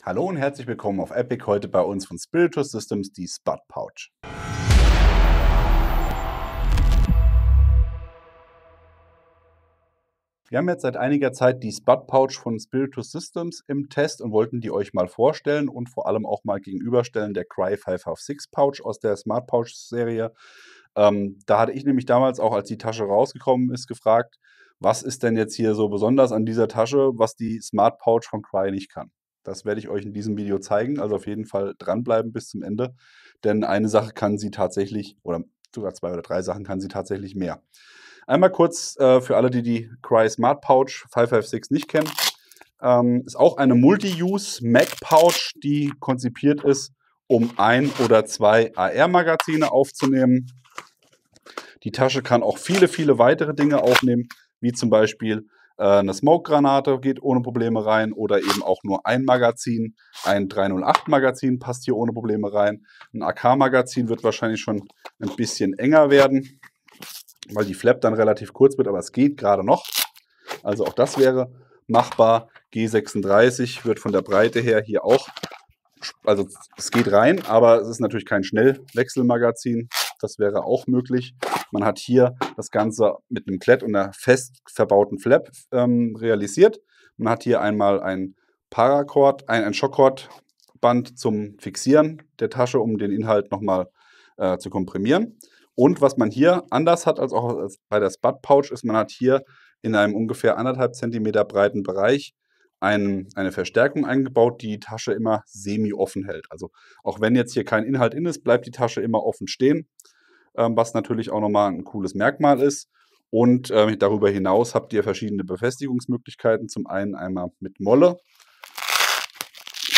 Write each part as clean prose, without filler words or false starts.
Hallo und herzlich willkommen auf Epic, heute bei uns von Spiritus Systems, die Spud Pouch. Wir haben jetzt seit einiger Zeit die Spud Pouch von Spiritus Systems im Test und wollten die euch mal vorstellen und vor allem auch mal gegenüberstellen der Cry 556 Pouch aus der Smart Pouch Serie. Da hatte ich nämlich damals auch, als die Tasche rausgekommen ist, gefragt, was ist denn jetzt hier so besonders an dieser Tasche, was die Smart Pouch von Cry nicht kann. Das werde ich euch in diesem Video zeigen, also auf jeden Fall dranbleiben bis zum Ende, denn eine Sache kann sie tatsächlich, oder sogar 2 oder 3 Sachen kann sie tatsächlich mehr. Einmal kurz für alle, die die Cry Smart Pouch 556 nicht kennen. Ist auch eine Multi-Use Mac Pouch, die konzipiert ist, um 1 oder 2 AR-Magazine aufzunehmen. Die Tasche kann auch viele weitere Dinge aufnehmen, wie zum Beispiel eine Smoke-Granate geht ohne Probleme rein oder eben auch nur ein Magazin. Ein 308-Magazin passt hier ohne Probleme rein. Ein AK-Magazin wird wahrscheinlich schon ein bisschen enger werden, weil die Flap dann relativ kurz wird, aber es geht gerade noch. Also auch das wäre machbar. G36 wird von der Breite her hier auch, also es geht rein, aber es ist natürlich kein Schnellwechselmagazin. Das wäre auch möglich. Man hat hier das Ganze mit einem Klett und einer fest verbauten Flap realisiert. Man hat hier einmal ein Paracord, ein Shockward-Band zum Fixieren der Tasche, um den Inhalt nochmal zu komprimieren. Und was man hier anders hat als auch bei der Spud Pouch ist, man hat hier in einem ungefähr 1,5 cm breiten Bereich eine Verstärkung eingebaut, die die Tasche immer semi-offen hält. Also auch wenn jetzt hier kein Inhalt in ist, bleibt die Tasche immer offen stehen, was natürlich auch nochmal ein cooles Merkmal ist. Und darüber hinaus habt ihr verschiedene Befestigungsmöglichkeiten. Zum einen einmal mit Molle,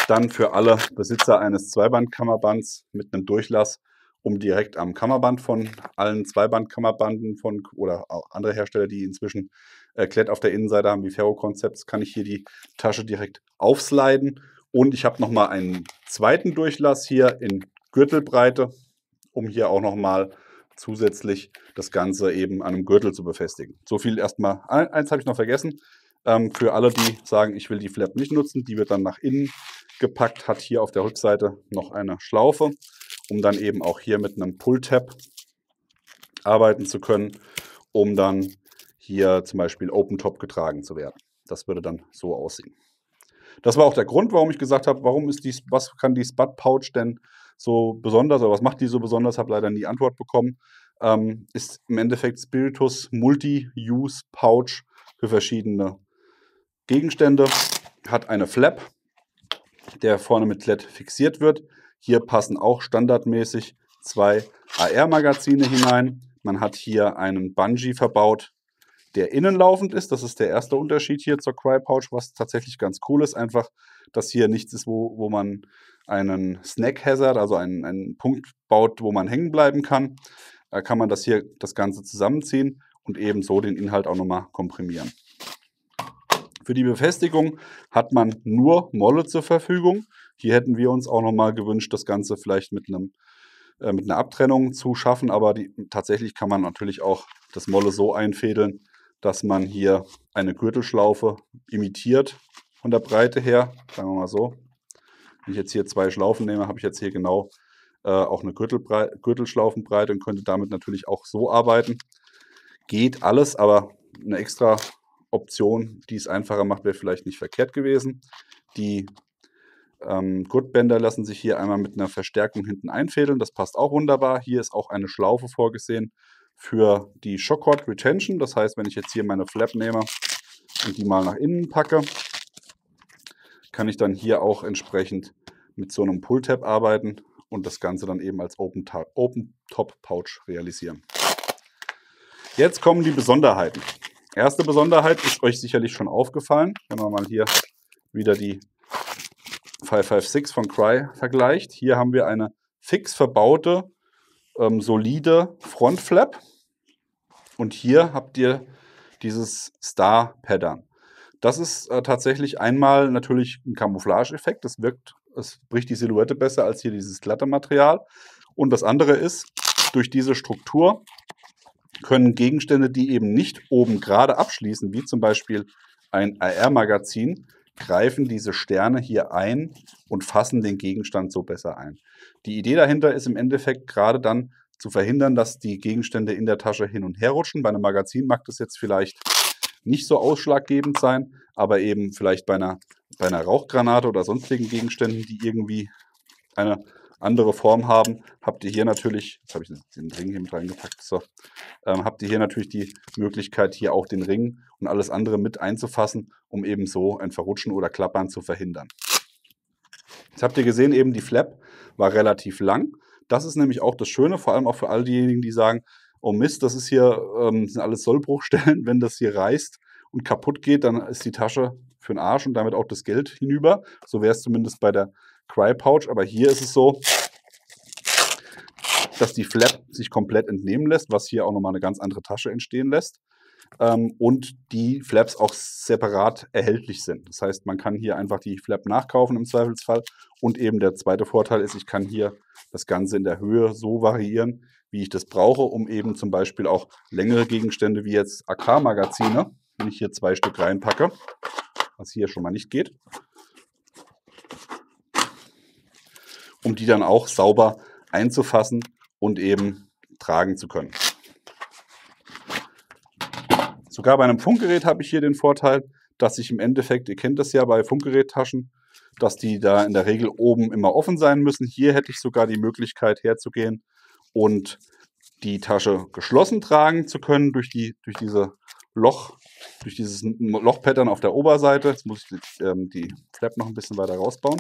dann für alle Besitzer eines Zweibandkammerbands mit einem Durchlass, um direkt am Kammerband von allen Zweibandkammerbanden von oder auch andere Hersteller, die inzwischen Klett auf der Innenseite haben, wie Ferro Concepts, kann ich hier die Tasche direkt aufsliden. Und ich habe nochmal einen zweiten Durchlass hier in Gürtelbreite, um hier auch nochmal zusätzlich das Ganze eben an einem Gürtel zu befestigen. So viel erstmal. Eins habe ich noch vergessen. Für alle, die sagen, ich will die Flap nicht nutzen, die wird dann nach innen gepackt, hat hier auf der Rückseite noch eine Schlaufe, um dann eben auch hier mit einem Pull-Tab arbeiten zu können, um dann hier zum Beispiel Open-Top getragen zu werden. Das würde dann so aussehen. Das war auch der Grund, warum ich gesagt habe, was kann die Spud Pouch denn so besonders, oder was macht die so besonders, habe leider nie Antwort bekommen, ist im Endeffekt Spiritus Multi-Use Pouch für verschiedene Gegenstände, hat eine Flap, der vorne mit Klett fixiert wird. Hier passen auch standardmäßig 2 AR-Magazine hinein. Man hat hier einen Bungee verbaut, der innenlaufend ist. Das ist der erste Unterschied hier zur Cry Pouch, was tatsächlich ganz cool ist. Einfach, dass hier nichts ist, wo man einen Snack Hazard, also einen Punkt baut, wo man hängen bleiben kann. Da kann man das Ganze zusammenziehen und eben so den Inhalt auch nochmal komprimieren. Für die Befestigung hat man nur Molle zur Verfügung. Hier hätten wir uns auch nochmal gewünscht, das Ganze vielleicht mit einer Abtrennung zu schaffen, aber tatsächlich kann man natürlich auch das Molle so einfädeln, dass man hier eine Gürtelschlaufe imitiert von der Breite her, sagen wir mal so. Wenn ich jetzt hier 2 Schlaufen nehme, habe ich jetzt hier genau auch eine Gürtelschlaufenbreite und könnte damit natürlich auch so arbeiten. Geht alles, aber eine extra Option, die es einfacher macht, wäre vielleicht nicht verkehrt gewesen. Die Gurtbänder lassen sich hier einmal mit einer Verstärkung hinten einfädeln. Das passt auch wunderbar. Hier ist auch eine Schlaufe vorgesehen für die Shockward Retention. Das heißt, wenn ich jetzt hier meine Flap nehme und die mal nach innen packe, kann ich dann hier auch entsprechend mit so einem Pull-Tab arbeiten und das Ganze dann eben als Open-Top-Pouch realisieren. Jetzt kommen die Besonderheiten. Erste Besonderheit ist euch sicherlich schon aufgefallen, wenn man mal hier wieder die 556 von Cry vergleicht. Hier haben wir eine fix verbaute, solide Frontflap und hier habt ihr dieses Star-Pattern. Das ist tatsächlich einmal natürlich ein Camouflage-Effekt. Es bricht die Silhouette besser als hier dieses glatte Material. Und das andere ist, durch diese Struktur können Gegenstände, die eben nicht oben gerade abschließen, wie zum Beispiel ein AR-Magazin, greifen diese Sterne hier ein und fassen den Gegenstand so besser ein. Die Idee dahinter ist im Endeffekt gerade dann zu verhindern, dass die Gegenstände in der Tasche hin und her rutschen. Bei einem Magazin mag das jetzt vielleicht nicht so ausschlaggebend sein, aber eben vielleicht bei einer Rauchgranate oder sonstigen Gegenständen, die irgendwie eine andere Form haben, habt ihr hier natürlich, jetzt habe ich den Ring hier mit reingepackt, so, habt ihr hier natürlich die Möglichkeit, hier auch den Ring und alles andere mit einzufassen, um eben so ein Verrutschen oder Klappern zu verhindern. Jetzt habt ihr gesehen, eben die Flap war relativ lang. Das ist nämlich auch das Schöne, vor allem auch für all diejenigen, die sagen, oh Mist, das ist hier, sind alles Sollbruchstellen, wenn das hier reißt und kaputt geht, dann ist die Tasche für den Arsch und damit auch das Geld hinüber. So wäre es zumindest bei der Cry Pouch, aber hier ist es so, dass die Flap sich komplett entnehmen lässt, was hier auch nochmal eine ganz andere Tasche entstehen lässt. Und die Flaps auch separat erhältlich sind. Das heißt, man kann hier einfach die Flap nachkaufen im Zweifelsfall. Und eben der zweite Vorteil ist, ich kann hier das Ganze in der Höhe so variieren, wie ich das brauche, um eben zum Beispiel auch längere Gegenstände wie jetzt AK-Magazine, wenn ich hier 2 Stück reinpacke, was hier schon mal nicht geht, um die dann auch sauber einzufassen und eben tragen zu können. Sogar bei einem Funkgerät habe ich hier den Vorteil, dass ich im Endeffekt, ihr kennt das ja bei Funkgerättaschen, dass die da in der Regel oben immer offen sein müssen. Hier hätte ich sogar die Möglichkeit herzugehen und die Tasche geschlossen tragen zu können durch dieses Lochpattern auf der Oberseite. Jetzt muss ich die Flap noch ein bisschen weiter rausbauen.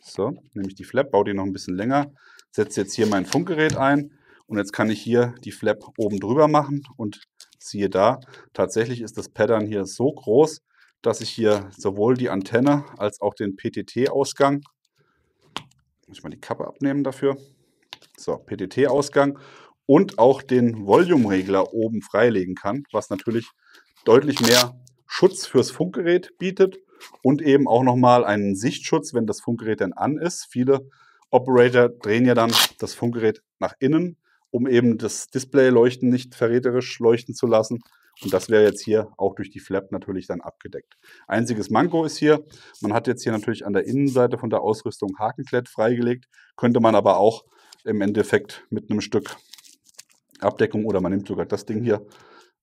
So, nehme ich die Flap, baue die noch ein bisschen länger, setze jetzt hier mein Funkgerät ein und jetzt kann ich hier die Flap oben drüber machen und siehe da, tatsächlich ist das Pattern hier so groß, dass ich hier sowohl die Antenne als auch den PTT-Ausgang, muss ich mal die Kappe abnehmen dafür, so, PTT-Ausgang und auch den Volume-Regler oben freilegen kann, was natürlich deutlich mehr Schutz fürs Funkgerät bietet und eben auch nochmal einen Sichtschutz, wenn das Funkgerät dann an ist. Viele Operator drehen ja dann das Funkgerät nach innen, um eben das Display-Leuchten nicht verräterisch leuchten zu lassen. Und das wäre jetzt hier auch durch die Flap natürlich dann abgedeckt. Einziges Manko ist hier, man hat jetzt hier natürlich an der Innenseite von der Ausrüstung Hakenklett freigelegt, könnte man aber auch im Endeffekt mit einem Stück Abdeckung oder man nimmt sogar das Ding hier,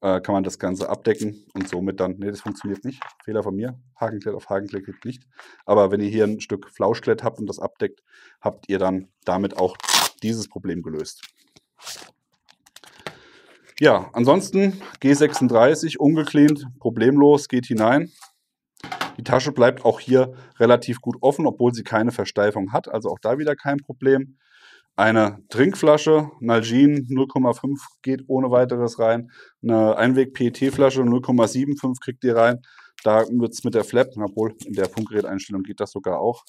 kann man das Ganze abdecken und somit dann, nee, das funktioniert nicht, Fehler von mir, Hakenklett auf Hakenklett geht nicht, aber wenn ihr hier ein Stück Flauschklett habt und das abdeckt, habt ihr dann damit auch dieses Problem gelöst. Ja, ansonsten G36, ungecleant, problemlos, geht hinein. Die Tasche bleibt auch hier relativ gut offen, obwohl sie keine Versteifung hat, also auch da wieder kein Problem. Eine Trinkflasche, Nalgene 0,5 geht ohne weiteres rein. Eine Einweg-PET-Flasche 0,75 kriegt ihr rein. Da wird es mit der Flap, obwohl in der Funkgeräteinstellung geht das sogar auch.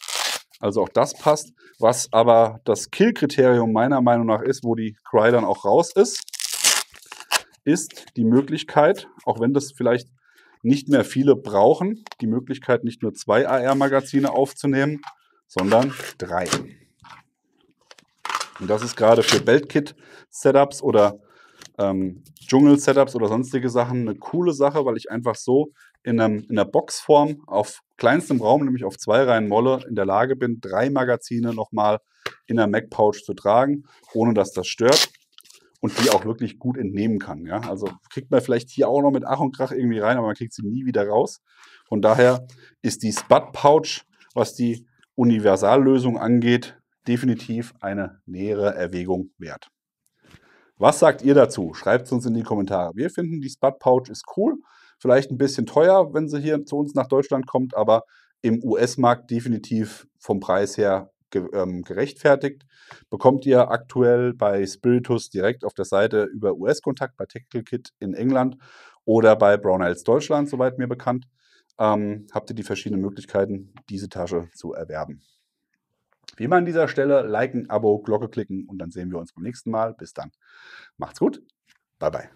Also auch das passt. Was aber das Kill-Kriterium meiner Meinung nach ist, wo die Cry dann auch raus ist, ist die Möglichkeit, auch wenn das vielleicht nicht mehr viele brauchen, die Möglichkeit nicht nur 2 AR-Magazine aufzunehmen, sondern 3. Und das ist gerade für Beltkit-Setups oder Dschungel-Setups oder sonstige Sachen eine coole Sache, weil ich einfach so in einer Boxform auf kleinstem Raum, nämlich auf 2 Reihen Molle, in der Lage bin, 3 Magazine nochmal in der Mac-Pouch zu tragen, ohne dass das stört und die auch wirklich gut entnehmen kann. Ja? Also kriegt man vielleicht hier auch noch mit Ach und Krach irgendwie rein, aber man kriegt sie nie wieder raus. Von daher ist die Spud-Pouch, was die Universallösung angeht, definitiv eine nähere Erwägung wert. Was sagt ihr dazu? Schreibt es uns in die Kommentare. Wir finden, die Spud Pouch ist cool. Vielleicht ein bisschen teuer, wenn sie hier zu uns nach Deutschland kommt, aber im US-Markt definitiv vom Preis her gerechtfertigt. Bekommt ihr aktuell bei Spiritus direkt auf der Seite über US-Kontakt bei Technical Kit in England oder bei Brownells Deutschland, soweit mir bekannt, habt ihr die verschiedenen Möglichkeiten, diese Tasche zu erwerben. Wie immer an dieser Stelle, liken, Abo, Glocke klicken und dann sehen wir uns beim nächsten Mal. Bis dann. Macht's gut. Bye, bye.